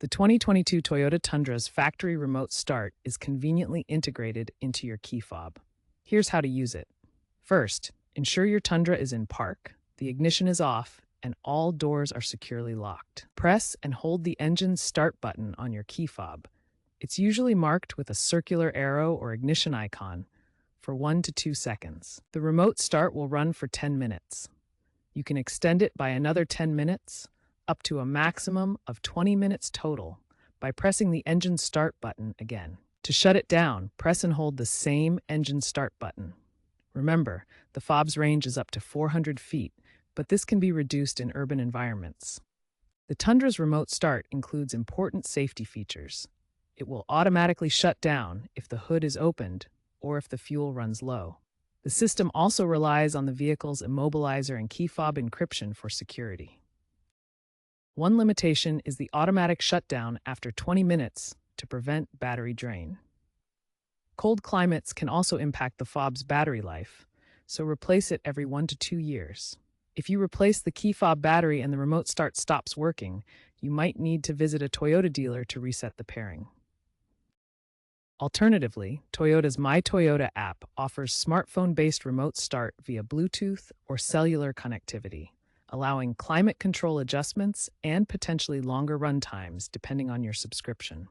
The 2022 Toyota Tundra's factory remote start is conveniently integrated into your key fob. Here's how to use it. First, ensure your Tundra is in park, the ignition is off, and all doors are securely locked. Press and hold the engine's start button on your key fob. It's usually marked with a circular arrow or ignition icon for 1 to 2 seconds. The remote start will run for 10 minutes. You can extend it by another 10 minutes, up to a maximum of 20 minutes total, by pressing the engine start button again. To shut it down, press and hold the same engine start button. Remember, the fob's range is up to 400 feet, but this can be reduced in urban environments. The Tundra's remote start includes important safety features. It will automatically shut down if the hood is opened or if the fuel runs low. The system also relies on the vehicle's immobilizer and key fob encryption for security. One limitation is the automatic shutdown after 20 minutes to prevent battery drain. Cold climates can also impact the fob's battery life, so replace it every 1 to 2 years. If you replace the key fob battery and the remote start stops working, you might need to visit a Toyota dealer to reset the pairing. Alternatively, Toyota's My Toyota app offers smartphone-based remote start via Bluetooth or cellular connectivity, allowing climate control adjustments and potentially longer run times depending on your subscription.